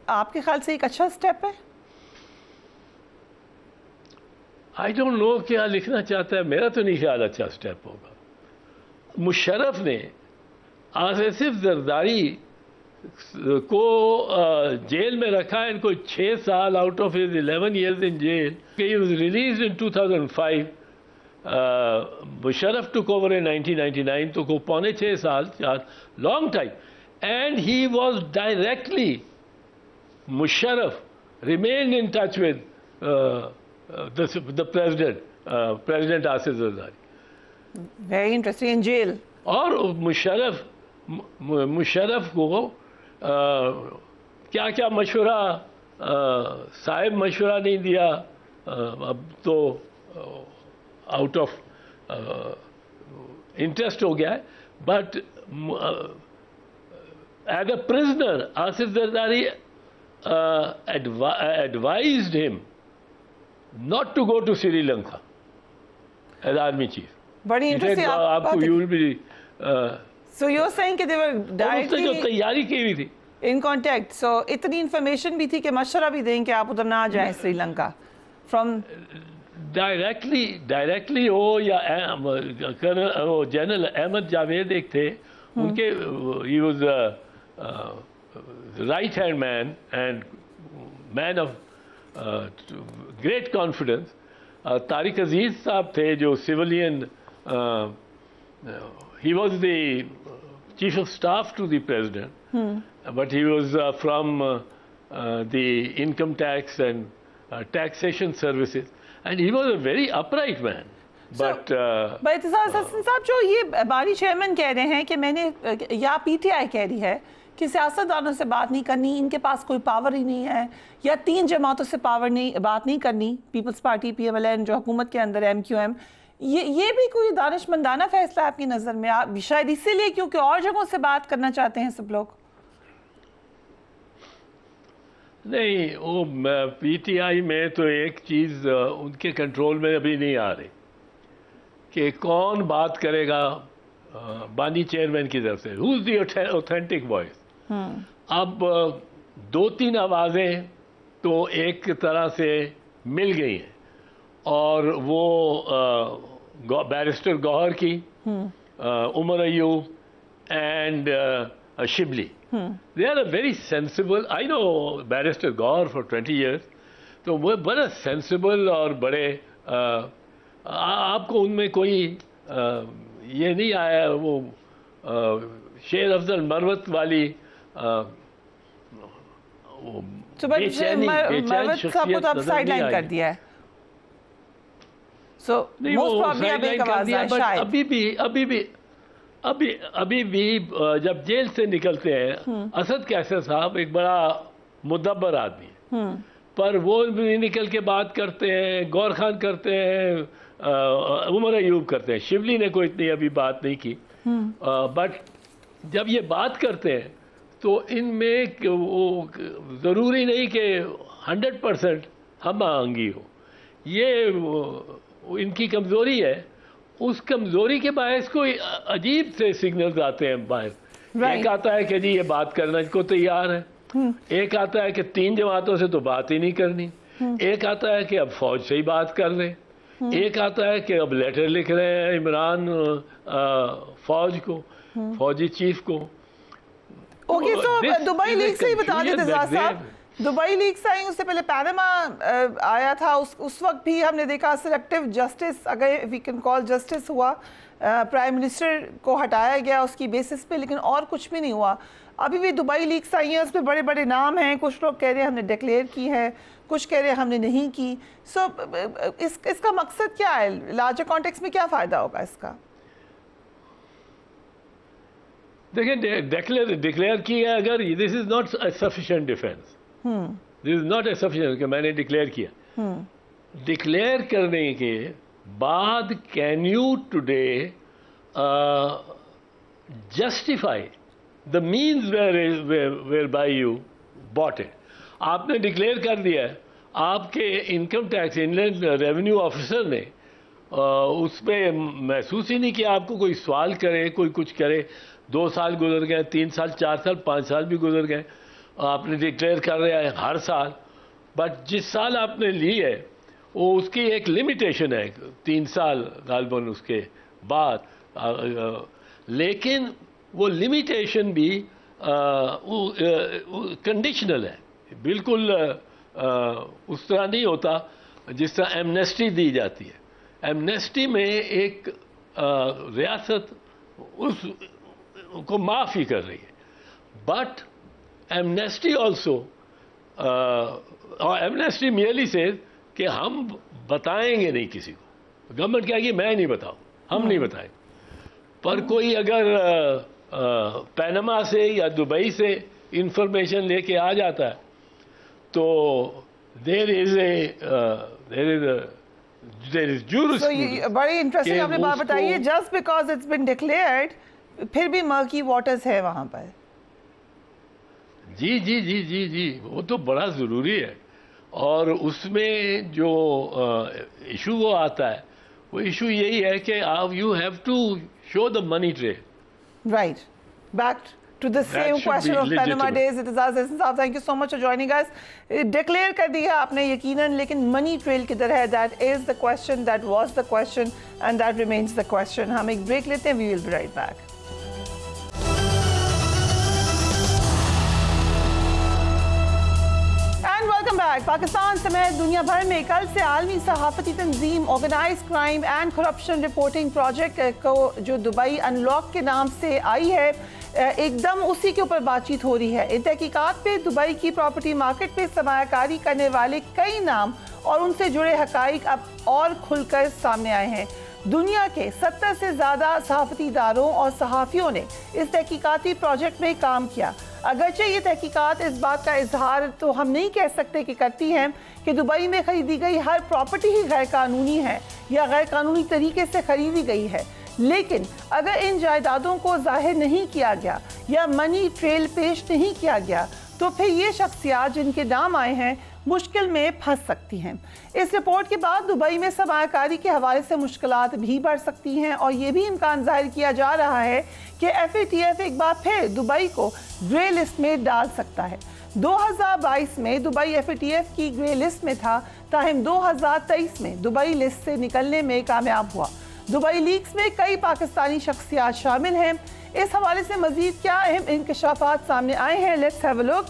आपके ख्याल से एक अच्छा स्टेप है? आई डोंट नो क्या लिखना चाहता है, मेरा तो नहीं ख्याल अच्छा स्टेप होगा। मुशर्रफ ने आसिफ जरदारी को जेल में रखा, इनको 6 साल out of his 11 years in jail. He was released in 2005. Musharraf took over in 1999, तो को 5.5 साल, 4 long time, and he was directly, Musharraf remained in touch with the president, President Asif Zardari. Very interesting. In jail. और मुशर्रफ को क्या क्या मशवरा साहिब मशवरा नहीं दिया, अब तो आउट ऑफ इंटरेस्ट हो गया है, but as a prisoner Asif Zardari advised him not to go to Sri Lanka as army chief. बड़ी इंटरेस्टिंग आपको you will be so you're saying कि they were directly जो तैयारी की हुई थी in contact, so इतनी इंफॉर्मेशन भी थी कि मशवरा भी दें कि आप उधर ना जाएं श्रीलंका from डायरेक्टली हो या जनरल अहमद जावेद एक थे, उनके he was right hand man and man of great confidence. Tariq अजीज साहब थे जो civilian, he was the chief of staff to the president, but he was from the income tax and taxation services, and he was a very upright man. But Aitzaz Hasan साहब, जो ये बानी चेयरमैन कह रहे हैं कि मैंने या PTI कह रही है कि सियासतदानों से बात नहीं करनी, इनके पास कोई पावर ही नहीं है, या 3 जमातों से बात नहीं करनी, पीपल्स पार्टी PMLN जो हुकूमत के अंदर MQM, ये भी कोई दानिशमंदाना फैसला है आपकी नज़र में? आप शायद इसीलिए क्योंकि और जगहों से बात करना चाहते हैं सब लोग? नहीं, वो PTI में तो एक चीज़ उनके कंट्रोल में अभी नहीं आ रही कि कौन बात करेगा बानी चेयरमैन की तरफ से, who is the authentic voice. अब 2-3 आवाज़ें तो एक तरह से मिल गई हैं, और वो बैरिस्टर गौहर की, Umar Ayub and Shibli, they are a very sensible, I know barrister Gohar for 20 years, तो वो बड़ा सेंसिबल और बड़े आपको उनमें कोई ये नहीं आया वो शेर अफजल मरवत वाली मरवत साहब को तो अब साइडलाइन कर दिया है। सो मोस्ट प्रॉब्ली अब एक आवाज है शायद। अभी भी जब जेल से निकलते हैं, असद कैसर साहब एक बड़ा मुदब्बर आदमी है, पर वो भी निकल के बात करते हैं, गौर खान करते हैं, उमर अयूब करते हैं, शिवली ने कोई इतनी अभी बात नहीं की। बट जब ये बात करते हैं तो इनमें वो ज़रूरी नहीं कि 100% हम आंगी हो, ये इनकी कमज़ोरी है। उस कमज़ोरी के बायस कोई अजीब से सिग्नल्स आते हैं बाहर। एक आता है कि जी ये बात करने को तैयार है, एक आता है कि 3 जमातों से तो बात ही नहीं करनी, एक आता है कि अब फौज से ही बात कर रहे, एक आता है कि अब लेटर लिख रहे हैं इमरान फौज को, फौजी चीफ को। ओके, तो दुबई लीग से ही बता देते साहब, दुबई लीग से आई, उससे पहले पैनामा आया था, उस वक्त भी हमने देखा सिलेक्टिव जस्टिस, अगर वी कैन कॉल जस्टिस हुआ, प्राइम मिनिस्टर को हटाया गया उसकी बेसिस पे, लेकिन और कुछ भी नहीं हुआ। अभी भी दुबई लीग्स आई हैं, उस पर बड़े बड़े नाम हैं, कुछ लोग कह रहे हैं हमने डिक्लेयर की है, कुछ कह रहे हैं हमने नहीं की। सो इसका मकसद क्या है, लार्जर कॉन्टेक्स्ट में क्या फ़ायदा होगा इसका? देखिए, डिक्लेयर की है अगर, this is not a sufficient defence, this is not a sufficient कि मैंने डिक्लेयर किया। डिक्लेयर करने के बाद can you today justify the means whereby you bought it? आपने डिक्लेयर कर दिया है, आपके income tax inland revenue officer ने उस पर महसूस ही नहीं किया आपको कोई सवाल करे, कोई कुछ करे। 2 साल गुजर गए, 3 साल, 4 साल, 5 साल भी गुजर गए, आपने डिक्लेयर कर रहे हैं हर साल। बट जिस साल आपने ली है वो उसकी एक लिमिटेशन है, 3 साल गालबन उसके बाद। लेकिन वो लिमिटेशन भी कंडीशनल है, बिल्कुल उस तरह नहीं होता जिस तरह एमनेस्टी दी जाती है। एमनेस्टी में एक रियासत उस को माफ़ ही कर रही है, but amnesty also, amnesty merely से कि हम बताएंगे नहीं किसी को, गवर्नमेंट कहेगी मैं नहीं बताऊँ, हम नहीं बताएंगे। पर कोई अगर पैनामा से या दुबई से इंफॉर्मेशन लेके आ जाता है तो देयर इज जुरिस्प्रूडेंस। बड़ी इंटरेस्टिंग आपने बात बताई है, just because it's been declared फिर भी मर्की वाटर्स है वहां पर। जी जी जी जी जी, वो तो बड़ा ज़रूरी है। और उसमें जो इशू वो आता है, वो इशू यही है कि you have to show the money trail. Right. Back to the same question of Panama days. It is us, Saab. Thank you so much for joining us. Declare कर दिया आपने यकीनन, लेकिन money trail किधर है? That is the question. That was the question, and that remains the question. हम एक break लेते हैं. We will be right back. Pakistan समेत दुनिया भर में कल से आलमी सहाफती तंजीम organise crime and corruption reporting project को जो दुबई अनलॉक के नाम से आई है, एकदम उसी के ऊपर बातचीत हो रही है। इन तहकीकात पे दुबई की प्रॉपर्टी मार्केट पे सरमायाकारी करने वाले कई नाम और उनसे जुड़े हकाइक अब और खुलकर सामने आए हैं। दुनिया के 70 से ज़्यादा सहाफती इदारों और सहाफ़ियों ने इस तहकीकाती प्रोजेक्ट में काम किया। अगरचे ये तहकीकात इस बात का इजहार तो हम नहीं कह सकते कि करती हैं कि दुबई में ख़रीदी गई हर प्रॉपर्टी ही गैर कानूनी है या गैर कानूनी तरीके से ख़रीदी गई है, लेकिन अगर इन जायदादों को जाहिर नहीं किया गया या मनी ट्रेल पेश नहीं किया गया तो फिर ये शख्सियात जिनके नाम आए हैं मुश्किल में फंस सकती हैं। इस रिपोर्ट के बाद दुबई में सरमायाकारी के हवाले से मुश्किलात भी बढ़ सकती हैं और ये भी इम्कान जाहिर किया जा रहा है कि FATF एक बार फिर दुबई को ग्रे लिस्ट में डाल सकता है। 2022 में दुबई FATF की ग्रे लिस्ट में था, ताहम 2023 में दुबई लिस्ट से निकलने में कामयाब हुआ। दुबई लीग्स में कई पाकिस्तानी शख्सियात शामिल हैं। इस हवाले से मज़ीद क्या अहम इंकशाफात सामने आए हैं, लेट्स हैव अ लुक।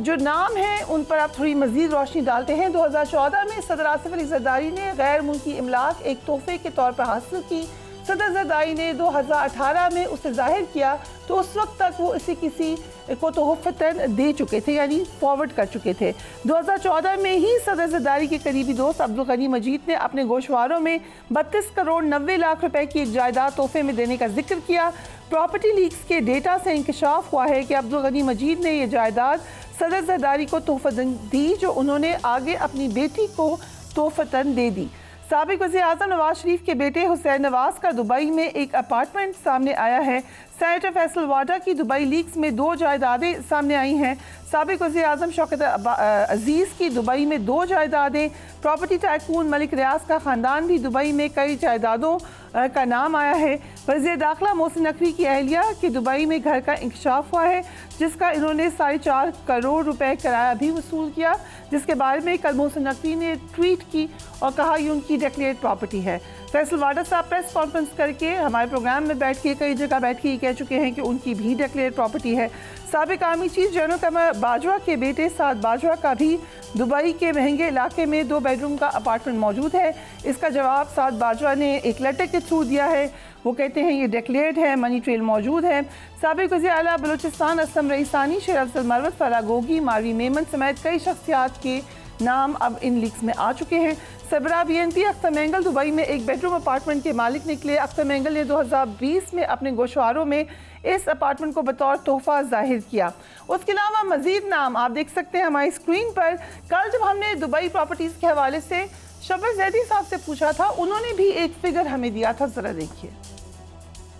जो नाम हैं उन पर आप थोड़ी मज़ीद रोशनी डालते हैं। 2014 में सदर आसिफ अली जरदारी ने गैर मुल्की इमलाक एक तोहफे के तौर पर हासिल की। सदर ज़रदारी ने 2018 में उसे जाहिर किया तो उस वक्त तक वो इसे किसी को तोहफ़तन दे चुके थे, यानी फॉरवर्ड कर चुके थे। 2014 में ही सदर ज़रदारी के करीबी दोस्त अब्दुल गनी मजीद ने अपने गोशवारों में 32 करोड़ 90 लाख रुपए की एक जायदाद तोहफे में देने का जिक्र किया। प्रॉपर्टी लीक्स के डेटा से इंकशाफ हुआ है कि अब्दुल गनी मजीद ने यह जायदाद सदर ज़रदारी को तोहफ़तन दी, जो उन्होंने आगे अपनी बेटी को तोहफ़तन दे दी। साबिक वज़ीर आज़म नवाज शरीफ के बेटे हुसैन नवाज का दुबई में एक अपार्टमेंट सामने आया है। सेनेटर फैसल वाडा की दुबई लीक्स में 2 जायदादें सामने आई हैं। साबिक वज़ीर आज़म शौकत अजीज़ की दुबई में 2 जायदादें। प्रॉपर्टी टाइकून मलिक रियाज का ख़ानदान भी दुबई में कई जायदादों का नाम आया है। वज़ीर दाखिला मोहसिन नकवी की अहलिया के दुबई में घर का इंकशाफ हुआ है, जिसका इन्होंने 4.5 करोड़ रुपए किराया भी वसूल किया, जिसके बारे में कल मोहसिन नकवी ने ट्वीट की और कहा ये उनकी डिक्लेयर्ड प्रॉपर्टी है। फैसल वाडा साहब प्रेस कॉन्फ्रेंस करके हमारे प्रोग्राम में बैठ के कई जगह बैठ के कह चुके हैं कि उनकी भी डिक्लेयर्ड प्रॉपर्टी है। साबिक आर्मी चीफ जनरल कमर बाजवा के बेटे साद बाजवा का भी दुबई के महंगे इलाके में 2 बेडरूम का अपार्टमेंट मौजूद है। इसका जवाब साद बाजवा ने एक लेटर के थ्रू दिया है। वो कहते हैं ये डिक्लेयर्ड है, मनी ट्रेल मौजूद है। साबिक वज़ीर आला बलूचिस्तान असलम रईसानी, शेर अफजल मरवत, फरागोगी, मारवी मेमन समेत कई शख्सियात के नाम अब इन लीक्स में आ चुके हैं। सबरा BNP अख्तर मेंगल दुबई में एक बेडरूम अपार्टमेंट के मालिक निकले। अख्तर मेंगल ने 2020 में अपने गोशवारों में इस अपार्टमेंट को बतौर तोहफा जाहिर किया। उसके अलावा मजीद नाम आप देख सकते हैं हमारी स्क्रीन पर। कल जब हमने दुबई प्रॉपर्टीज़ के हवाले से शबर जैदी साहब से पूछा था, उन्होंने भी एक फिगर हमें दिया था, ज़रा देखिए।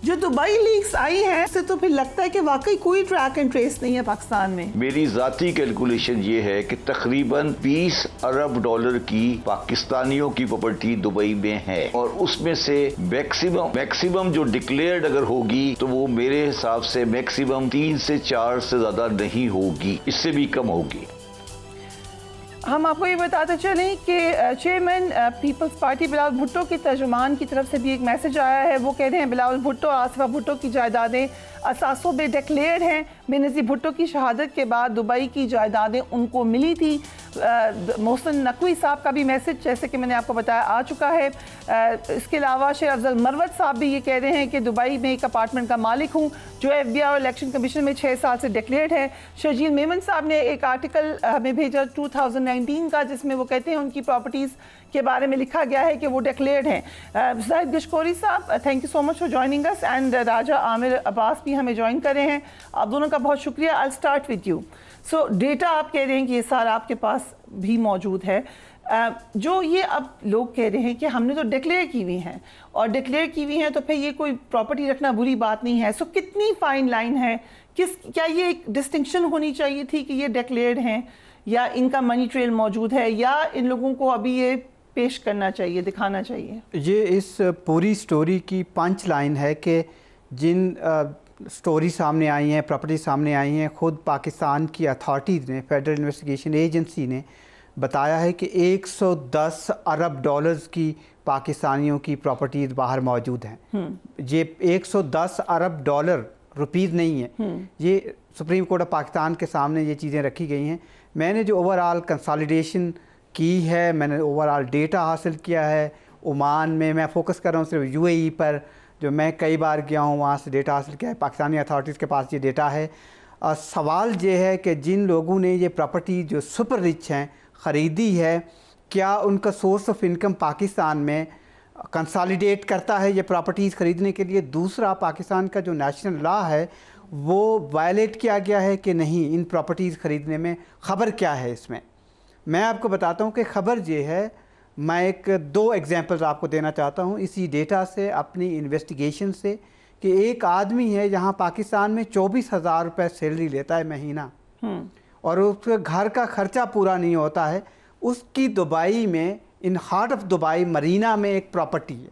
जो दुबई लीक्स आई है उससे तो फिर लगता है कि वाकई कोई ट्रैक एंड ट्रेस नहीं है पाकिस्तान में। मेरी जाती कैलकुलेशन ये है कि तकरीबन 20 अरब डॉलर की पाकिस्तानियों की प्रॉपर्टी दुबई में है, और उसमें से मैक्सिमम जो डिक्लेयर्ड अगर होगी तो वो मेरे हिसाब से मैक्सिमम 3 से 4 से ज्यादा नहीं होगी, इससे भी कम होगी। हम आपको ये बताते चलें कि chairman peoples party Bilawal Bhutto के तर्जुमान की तरफ से भी एक मैसेज आया है। वो कह रहे हैं बिलावल भुट्टो और आसिफा भुट्टो की जायदादें असासों में डिक्लेयर्ड हैं। बेनज़ीर भुट्टो की शहादत के बाद दुबई की जायदादें उनको मिली थी। मोहसिन नकवी साहब का भी मैसेज जैसे कि मैंने आपको बताया आ चुका है। इसके अलावा शेर अफजल मरवत साहब भी ये कह रहे हैं कि दुबई में एक अपार्टमेंट का मालिक हूँ जो FBI और इलेक्शन कमीशन में 6 साल से डिक्लेयर्ड है। शर्जील मेमन साहब ने एक आर्टिकल हमें भेजा 2019 का, जिसमें वो कहते हैं उनकी प्रॉपर्टीज़ के बारे में लिखा गया है कि वो डिक्लेयर्ड हैं। जाहिद गशकोरी साहब, thank you so much for joining us, and Raja Amir Abbas भी हमें ज्वाइन कर रहे हैं। आप दोनों का बहुत शुक्रिया। I start with you. So data आप कह रहे हैं कि ये सारा आपके पास भी मौजूद है। जो ये अब लोग कह रहे हैं कि हमने तो डिक्लेयर की हुई हैं, और डिक्लेयर की हुई हैं तो फिर ये कोई प्रॉपर्टी रखना बुरी बात नहीं है। सो कितनी फाइन लाइन है? क्या ये एक डिस्टिंक्शन होनी चाहिए थी कि ये डिक्लेयर्ड हैं या इनका मनी ट्रेल मौजूद है, या इन लोगों को अभी ये पेश करना चाहिए, दिखाना चाहिए? ये इस पूरी स्टोरी की पंच लाइन है कि जिन स्टोरी सामने आई हैं, प्रॉपर्टी सामने आई हैं, ख़ुद पाकिस्तान की अथॉरिटीज़ ने, फेडरल इन्वेस्टिगेशन एजेंसी ने बताया है कि 110 अरब डॉलर्स की पाकिस्तानियों की प्रॉपर्टीज़ बाहर मौजूद हैं। ये 110 अरब डॉलर रुपीज़ नहीं है, ये सुप्रीम कोर्ट ऑफ पाकिस्तान के सामने ये चीज़ें रखी गई हैं। मैंने जो ओवरऑल कंसोलिडेशन की है, मैंने ओवरऑल डेटा हासिल किया है। ओमान में मैं फ़ोकस कर रहा हूँ सिर्फ UAE पर, जो मैं कई बार गया हूँ, वहाँ से डेटा हासिल किया है। पाकिस्तानी अथॉरिटीज़ के पास ये डेटा है। सवाल ये है कि जिन लोगों ने ये प्रॉपर्टी जो सुपर रिच हैं ख़रीदी है, क्या उनका सोर्स ऑफ इनकम पाकिस्तान में कंसोलिडेट करता है ये प्रॉपर्टीज़ ख़रीदने के लिए? दूसरा, पाकिस्तान का जो नेशनल लॉ है वो वायलेट किया गया है कि नहीं इन प्रॉपर्टीज़ ख़रीदने में? ख़बर क्या है इसमें? मैं आपको बताता हूँ कि ख़बर ये है। मैं 2 एग्जांपल्स आपको देना चाहता हूँ इसी डेटा से, अपनी इन्वेस्टिगेशन से, कि एक आदमी है यहाँ पाकिस्तान में 24,000 रुपये सैलरी लेता है महीना, और उसके घर का खर्चा पूरा नहीं होता है। उसकी दुबई में, in heart of Dubai Marina में एक प्रॉपर्टी है,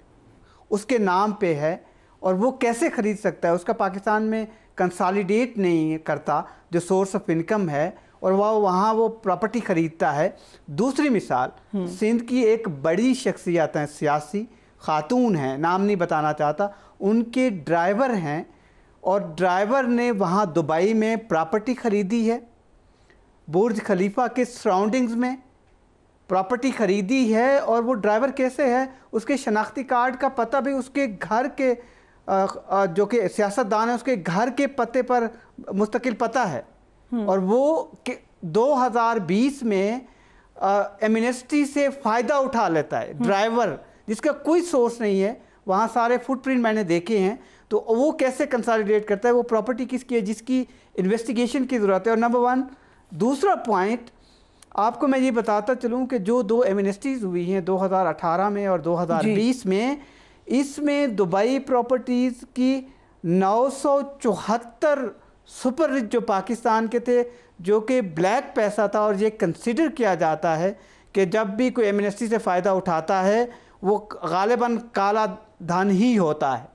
उसके नाम पे है, और वो कैसे ख़रीद सकता है? उसका पाकिस्तान में कंसोलिडेट नहीं करता जो सोर्स ऑफ इनकम है, और वह वहाँ वो प्रॉपर्टी ख़रीदता है। दूसरी मिसाल, सिंध की एक बड़ी शख्सियत हैं, सियासी खातून हैं, नाम नहीं बताना चाहता, उनके ड्राइवर हैं, और ड्राइवर ने वहाँ दुबई में प्रॉपर्टी ख़रीदी है बुर्ज खलीफा के सराउंडिंग्स में, प्रॉपर्टी खरीदी है और वो ड्राइवर कैसे है, उसके शनाख्ती कार्ड का पता भी उसके घर के जो कि सियासतदान है उसके घर के पते पर मुस्तकिल पता है। और वो 2020 में एमनेस्टी से फ़ायदा उठा लेता है ड्राइवर, जिसका कोई सोर्स नहीं है। वहाँ सारे फुटप्रिंट मैंने देखे हैं, तो वो कैसे कंसोलिडेट करता है, वो प्रॉपर्टी किसकी है जिसकी इन्वेस्टिगेशन की ज़रूरत है। और नंबर 1 दूसरा पॉइंट आपको मैं ये बताता चलूँ कि जो 2 एमनेस्टीज़ हुई हैं 2018 में और 2020 में, इसमें दुबई प्रॉपर्टीज़ की 974 सुपर रिच जो पाकिस्तान के थे, जो कि ब्लैक पैसा था, और ये कंसिडर किया जाता है कि जब भी कोई एमनेस्टी से फ़ायदा उठाता है वो गालिबन काला धन ही होता है।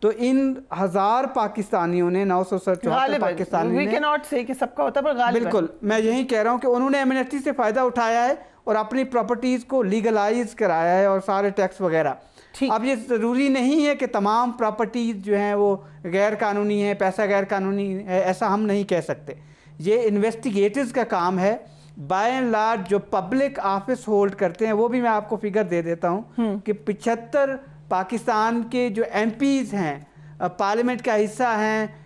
तो इन 1000 पाकिस्तानियों ने 974 पाकिस्तानी We cannot say कि सबका होता है, पर गालिबन बिल्कुल मैं यही कह रहा हूँ कि उन्होंने एमनेस्टी से फ़ायदा उठाया है और अपनी प्रॉपर्टीज़ को लीगलाइज कराया है और सारे टैक्स वगैरह। अब ये ज़रूरी नहीं है कि तमाम प्रॉपर्टीज़ जो हैं वो गैर कानूनी है, पैसा गैर कानूनी है, ऐसा हम नहीं कह सकते। ये इन्वेस्टिगेटर्स का काम है। बाय एंड लार्ज जो पब्लिक ऑफिस होल्ड करते हैं, वो भी मैं आपको फिगर दे देता हूँ कि 75 पाकिस्तान के जो MPs हैं, पार्लियामेंट का हिस्सा हैं,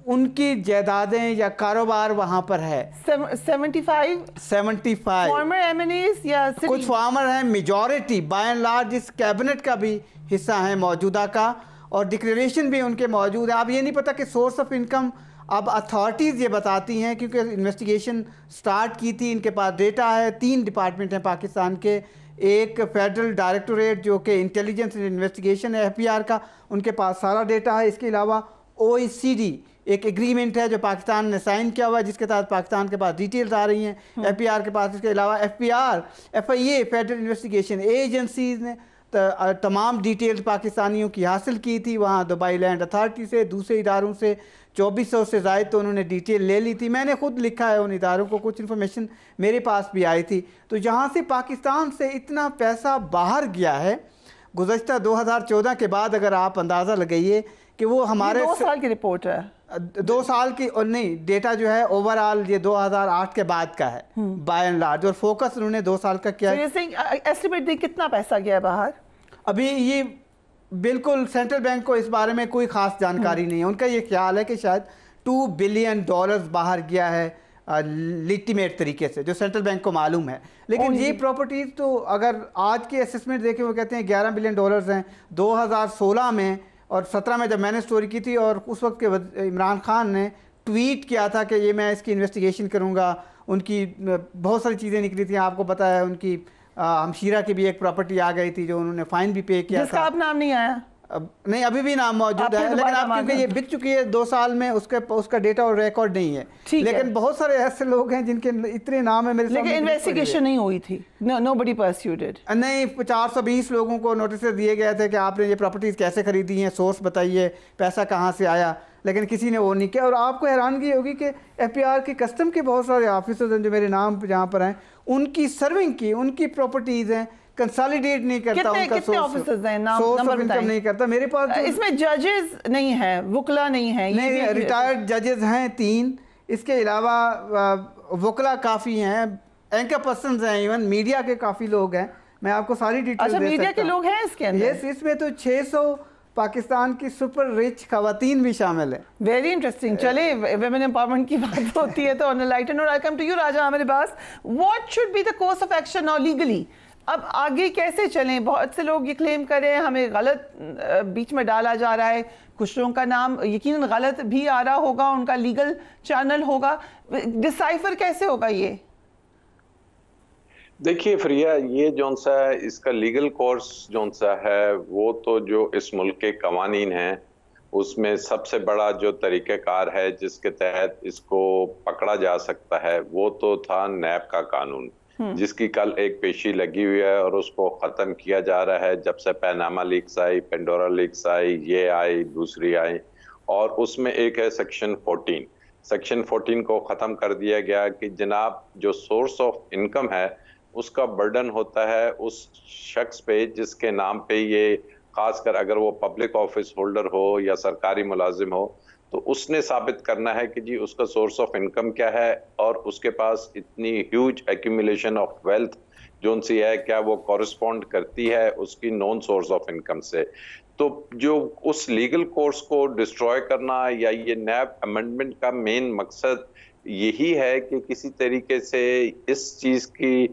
उनकी जायदादें या कारोबार वहाँ पर है। 75 फॉर्मर MNAs या कुछ फॉर्मर हैं, मेजॉरिटी बाय एंड लार्ज इस कैबिनेट का भी हिस्सा है मौजूदा का, और डिक्लेरेशन भी उनके मौजूद है। अब ये नहीं पता कि सोर्स ऑफ इनकम अब अथॉरिटीज़ ये बताती हैं, क्योंकि इन्वेस्टिगेशन स्टार्ट की थी, इनके पास डेटा है। 3 डिपार्टमेंट हैं पाकिस्तान के, एक फेडरल डायरेक्टोरेट जो कि इंटेलिजेंस एंड इन्वेस्टिगेशन है FPR का, उनके पास सारा डेटा है। इसके अलावा OECD एक एग्रीमेंट है जो पाकिस्तान ने साइन किया हुआ है, जिसके तहत पाकिस्तान के पास डिटेल्स आ रही हैं FPR के पास। इसके अलावा FIA फेडरल इन्वेस्टिगेशन एजेंसीज ने तमाम डिटेल्स पाकिस्तानियों की हासिल की थी वहाँ दुबई लैंड अथॉरिटी से, दूसरे इदारों से 2400 से ज़ायद तो उन्होंने डिटेल ले ली थी। मैंने खुद लिखा है उन इदारों को, कुछ इन्फॉर्मेशन मेरे पास भी आई थी। तो जहाँ से पाकिस्तान से इतना पैसा बाहर गया है गुज़श्ता 2014 के बाद, अगर आप अंदाज़ा लगाइए कि वो हमारे 2 साल की रिपोर्ट है, 2 साल की, और नहीं डेटा जो है ओवरऑल ये 2008 के बाद का है बाय एंड लार्ज, और फोकस उन्होंने 2 साल का किया है। एस्टिमेट दें कितना पैसा गया बाहर? अभी ये बिल्कुल सेंट्रल बैंक को इस बारे में कोई ख़ास जानकारी नहीं है। उनका ये ख्याल है कि शायद $2 बिलियन बाहर गया है लिटिमेट तरीके से, जो सेंट्रल बैंक को मालूम है। लेकिन ये प्रॉपर्टीज़ तो अगर आज के असेसमेंट देखें, वो कहते हैं $11 बिलियन हैं 2016 में, और 17 में जब मैंने स्टोरी की थी, और उस वक्त के इमरान खान ने ट्वीट किया था कि ये मैं इसकी इन्वेस्टिगेशन करूँगा। उनकी बहुत सारी चीज़ें निकली थी, आपको पता है उनकी हमशीरा की भी एक प्रॉपर्टी आ गई थी जो उन्होंने फाइन भी पे किया था, जिसका अब नाम नहीं आया। नहीं अभी भी नाम मौजूद है, लेकिन आप क्योंकि ये बिक चुकी है 2 साल में, उसका डेटा और रिकॉर्ड नहीं है। लेकिन बहुत सारे ऐसे लोग हैं जिनके इतने नाम है मेरे सामने, लेकिन इन्वेस्टिगेशन नहीं हुई थी। Nobody pursued it. नहीं, 420 लोगों को नोटिस दिए गए थे कि आपने ये प्रॉपर्टीज कैसे खरीदी हैं, सोर्स बताइए, पैसा कहाँ से आया, लेकिन किसी ने वो नहीं किया। और आपको हैरानगी होगी कि FPR के कस्टम के बहुत सारे ऑफिसर्स हैं जो मेरे नाम जहाँ पर हैं, उनकी सर्विंग की उनकी प्रॉपर्टीज हैं, कंसोलिडेट नहीं करता, उनका सोर्स ऑफ इनकम नहीं करता। मेरे पास इसमें जजेस नहीं है, वकला नहीं है, नहीं रिटायर्ड जजेस हैं 3, इसके अलावा वकला काफ़ी हैं, एंकर पर्सन्स हैं, इवन मीडिया के काफ़ी लोग हैं। मैं आपको सारी डिटेल अच्छा मीडिया के लोग हैं इसके अंदर? यस, इसमें तो 600 पाकिस्तान की सुपर रिच खवातीन भी शामिल है। Very interesting. चले वेमेन एम्पावरमेंट की बात होती है तो ऑन लाइटन, और आई कम टू यू राजा हमारे पास, what should be the course of action now legally? अब आगे कैसे चलें? बहुत से लोग ये क्लेम करें हमें गलत बीच में डाला जा रहा है, कुछ लोगों का नाम यकीनन गलत भी आ रहा होगा, उनका लीगल चैनल होगा, डिसाइफर कैसे होगा ये? देखिए फरिया, ये जौन सा है इसका लीगल कोर्स जौन सा है वो तो जो इस मुल्क के कवानीन हैं उसमें सबसे बड़ा जो तरीक़ेकार है जिसके तहत इसको पकड़ा जा सकता है वो तो था नैब का कानून, जिसकी कल एक पेशी लगी हुई है और उसको ख़त्म किया जा रहा है। जब से पैनामा लीक्स आई, पेंडोरा लीक्स आई, ये आई, दूसरी आई, और उसमें एक है सेक्शन 14। सेक्शन 14 को ख़त्म कर दिया गया कि जनाब जो सोर्स ऑफ इनकम है उसका बर्डन होता है उस शख्स पे जिसके नाम पे ये, खासकर अगर वो पब्लिक ऑफिस होल्डर हो या सरकारी मुलाजिम हो, तो उसने साबित करना है कि जी उसका सोर्स ऑफ इनकम क्या है और उसके पास इतनी ह्यूज एक्यूमुलेशन ऑफ वेल्थ जोन सी है, क्या वो कॉरेस्पॉन्ड करती है उसकी नॉन सोर्स ऑफ इनकम से? तो जो उस लीगल कोर्स को डिस्ट्रॉय करना या ये नैब अमेंडमेंट का मेन मकसद यही है कि किसी तरीके से इस चीज की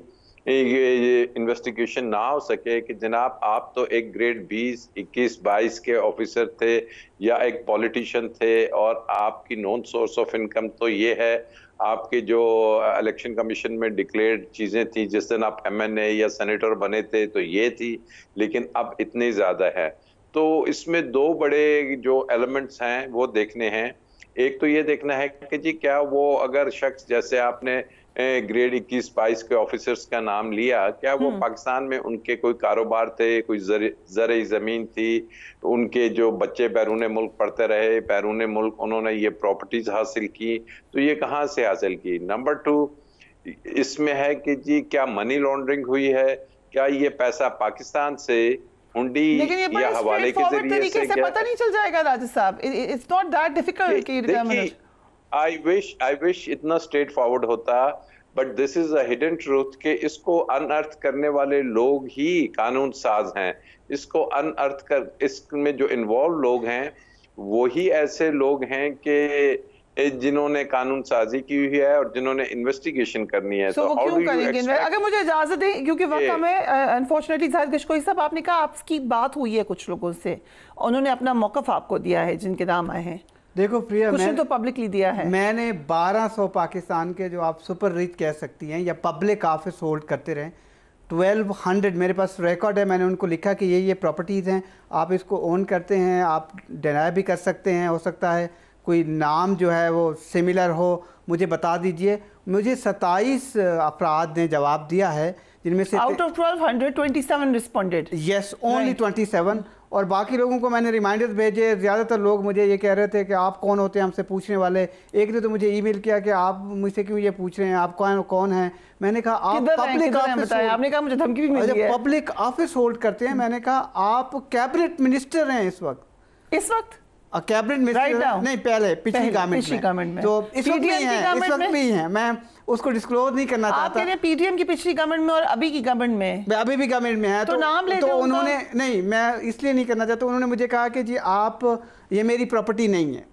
इन्वेस्टिगेशन ना हो सके कि जनाब आप तो एक ग्रेड 20, 21, 22 के ऑफिसर थे या एक पॉलिटिशियन थे और आपकी नॉन सोर्स ऑफ इनकम तो ये है, आपके जो इलेक्शन कमीशन में डिक्लेयर्ड चीजें थी, जिस दिन आप MNA या सेनेटर बने थे तो ये थी, लेकिन अब इतनी ज्यादा है। तो इसमें दो बड़े जो एलिमेंट्स हैं वो देखने हैं। एक तो ये देखना है कि जी क्या वो अगर शख्स, जैसे आपने ग्रेड 21-22 के ऑफिसर्स का नाम लिया, क्या वो पाकिस्तान में उनके कोई कारोबार थे, कोई ज़रई ज़मीन थी, उनके जो बच्चे बैरून मुल्क पढ़ते रहे, बैरून मुल्क उन्होंने ये प्रॉपर्टीज हासिल की, तो ये कहाँ से हासिल की? नंबर 2 इसमें है कि जी क्या मनी लॉन्ड्रिंग हुई है, क्या ये पैसा पाकिस्तान से हुंडी या हवाले के जरिए से पता नहीं चल जाएगा राजेश साहब? इट्स नॉट दैट डिफिकल्ट कि देखिए, आई विश इतना स्ट्रेट फॉरवर्ड होता, but this is a hidden truth कि इसको अनअर्थ करने वाले लोग ही कानून साज हैं। इसको अनअर्थ कर, इसमें जो इन्वॉल्व लोग हैं वही ऐसे लोग हैं कि जिन्होंने कानून साजी की हुई है और जिन्होंने इन्वेस्टिगेशन करनी है। तो वो क्यों करेंगे? अगर मुझे इजाजत दें, क्योंकि वक्त हमें अनफॉर्चुनेटली गशकोई साहब, आपने कहा आपकी बात हुई है कुछ लोगों से, उन्होंने अपना मौकफ आपको दिया है जिनके नाम आए हैं। देखो प्रिया, मैंने तो पब्लिकली दिया है, मैंने 1200 पाकिस्तान के जो आप सुपर रिच कह सकती हैं या पब्लिक ऑफिस होल्ड करते रहे, 1200 मेरे पास रिकॉर्ड है। मैंने उनको लिखा कि ये प्रॉपर्टीज़ हैं, आप इसको ओन करते हैं, आप डिनाई भी कर सकते हैं, हो सकता है कोई नाम जो है वो सिमिलर हो, मुझे बता दीजिए। मुझे 27 अफराद ने जवाब दिया है, जिनमें से out of 1200 27 responded. Yes, only 27। और बाकी लोगों को मैंने रिमाइंडर्स भेजे। ज़्यादातर लोग मुझे ये कह रहे थे कि आप कौन होते हैं हमसे पूछने वाले। एक ने तो मुझे ईमेल किया कि आप मुझसे क्यों ये पूछ रहे हैं, आप कौन हैं? मैंने कहा आप पब्लिक ऑफिस, आपने कहा मुझे धमकी भी मिली है, पब्लिक ऑफिस होल्ड करते हैं। मैंने कहा आप कैबिनेट मिनिस्टर हैं इस वक्त कैबिनेट मिनिस्टर नहीं, पहले पिछली गवर्नमेंट में, तो इस वक्त भी हैं। मैं उसको डिस्क्लोज नहीं करना चाहता। आप पीडीएम की पिछली गवर्नमेंट में और अभी की गवर्नमेंट में, अभी भी गवर्नमेंट में है, तो नाम ले, तो उन्होंने नहीं, मैं इसलिए नहीं करना चाहता। उन्होंने मुझे कहा कि जी आप, ये मेरी प्रॉपर्टी नहीं है,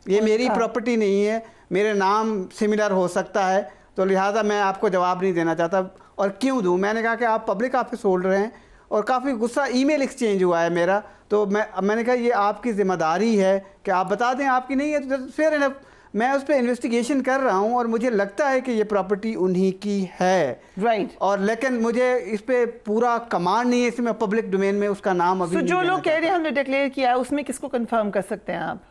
ये मेरी प्रॉपर्टी नहीं है, मेरे नाम सिमिलर हो सकता है, तो लिहाजा मैं आपको जवाब नहीं देना चाहता। और क्यों दूँ? मैंने कहा कि आप पब्लिक ऑफिस होल्डर हैं, और काफ़ी गुस्सा ईमेल एक्सचेंज हुआ है मेरा। तो मैंने कहा ये आपकी ज़िम्मेदारी है कि आप बता दें, आपकी नहीं है तो फेयर इनफ। मैं उस पर इन्वेस्टिगेशन कर रहा हूँ और मुझे लगता है कि ये प्रॉपर्टी उन्हीं की है, राइट। और लेकिन मुझे इस पे पूरा कमांड नहीं है, इसमें पब्लिक डोमेन में उसका नाम अभी जो लोग कह रहे हैं हमने डिक्लेयर किया है, उसमें किसको कंफर्म कर सकते हैं आप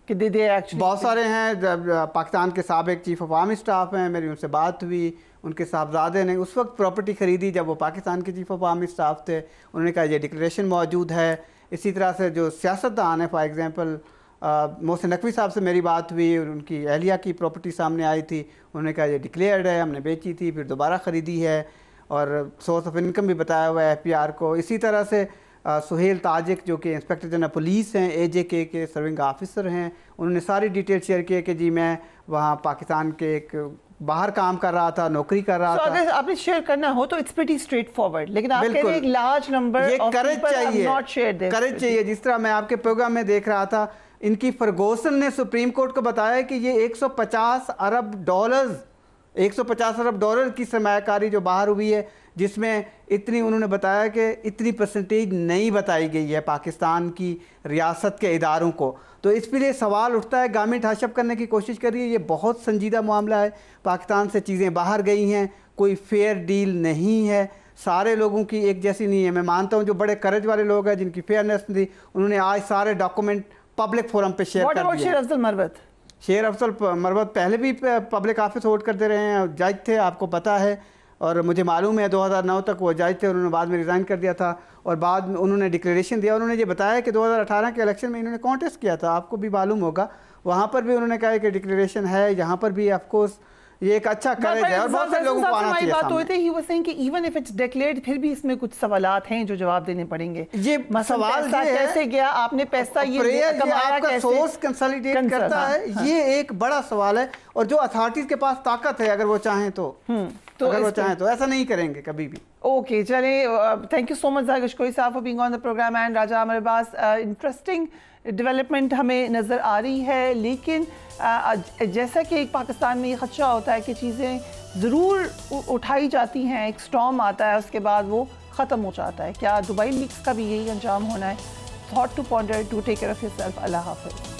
कि दे एक्चुअली? बहुत सारे हैं। पाकिस्तान के साबिक चीफ ऑफ आर्मी स्टाफ हैं, मेरी उनसे बात हुई, उनके साहबजादे ने उस वक्त प्रॉपर्टी ख़रीदी जब वो पाकिस्तान के चीफ ऑफ आर्मी स्टाफ थे। उन्होंने कहा ये डिक्लेरेशन मौजूद है। इसी तरह से जो सियासतदान है, फॉर एग्जांपल मोहसिन नकवी साहब से मेरी बात हुई, उनकी अहलिया की प्रॉपर्टी सामने आई थी, उन्होंने कहा ये डिक्लेयर्ड है, हमने बेची थी, फिर दोबारा ख़रीदी है, और सोर्स ऑफ इनकम भी बताया हुआ है FPR को। इसी तरह से सुहेल ताजिक जो कि इंस्पेक्टर जनरल पुलिस हैं, AJK के सर्विंग ऑफिसर हैं, उन्होंने सारी डिटेल शेयर की कि जी मैं वहाँ पाकिस्तान के एक बाहर काम कर रहा था, नौकरी कर रहा था। अगर आपने शेयर करना हो तो इट्स प्रीटी स्ट्रेट फॉरवर्ड, लेकिन आप कह रहे हैं एक large number of people have not shared this. Courage चाहिए। जिस तरह मैं आपके प्रोग्राम में देख रहा था, इनकी फर्गूसन ने सुप्रीम कोर्ट को बताया कि ये 150 अरब डॉलर की सरमायाकारी जो बाहर हुई है, जिसमें इतनी उन्होंने बताया कि इतनी परसेंटेज नहीं बताई गई है पाकिस्तान की रियासत के इदारों को। तो इस पर ये सवाल उठता है, गवर्नमेंट हशप करने की कोशिश कर रही है। ये बहुत संजीदा मामला है, पाकिस्तान से चीज़ें बाहर गई हैं, कोई फेयर डील नहीं है, सारे लोगों की एक जैसी नहीं है। मैं मानता हूँ जो बड़े कर्ज वाले लोग हैं, जिनकी फेयरनेस थी, उन्होंने आज सारे डॉक्यूमेंट पब्लिक फोरम पे शेयर कर दिए। शेर अफजल मरवत पहले भी पब्लिक ऑफिस होल्ड करते रहे हैं, जज थे, आपको पता है, और मुझे मालूम है 2009 तक वो जज थे, उन्होंने बाद में रिज़ाइन कर दिया था, और बाद में उन्होंने डिक्लेरेशन दिया। उन्होंने ये बताया कि 2018 के इलेक्शन में इन्होंने कॉन्टेस्ट किया था, आपको भी मालूम होगा, वहाँ पर भी उन्होंने कहा कि डिक्लेरेशन है, यहाँ पर भी ऑफकोर्स ये एक अच्छा करेज है, और बहुत सारे लोगों को आना चाहिए सामने। ही वाज सेइंग कि इवन इफ इट्स डिक्लेयर्ड, फिर भी इसमें कुछ सवालात हैं जो जवाब देने पड़ेंगे। ये सवाल कैसे गया, आपने पैसा ये कमाया कैसे, सोर्स कंसोलिडेट करता है, ये एक बड़ा सवाल है। और जो अथॉरिटीज के पास ताकत है, अगर वो चाहें तो, अगर वो चाहें तो ऐसा नहीं करेंगे कभी भी। ओके चले, thank you so much Zahir Gashkori sahab for being on the program. And Raja हमारे पास इंटरेस्टिंग डेवलपमेंट हमें नज़र आ रही है, लेकिन जैसा कि एक पाकिस्तान में ये खदशा होता है कि चीज़ें ज़रूर उठाई जाती हैं, एक स्टॉर्म आता है, उसके बाद वो ख़त्म हो जाता है। क्या दुबई लीक्स का भी यही अंजाम होना है? Thought to ponder, to take care of yourself. Allah हाफ़िज़।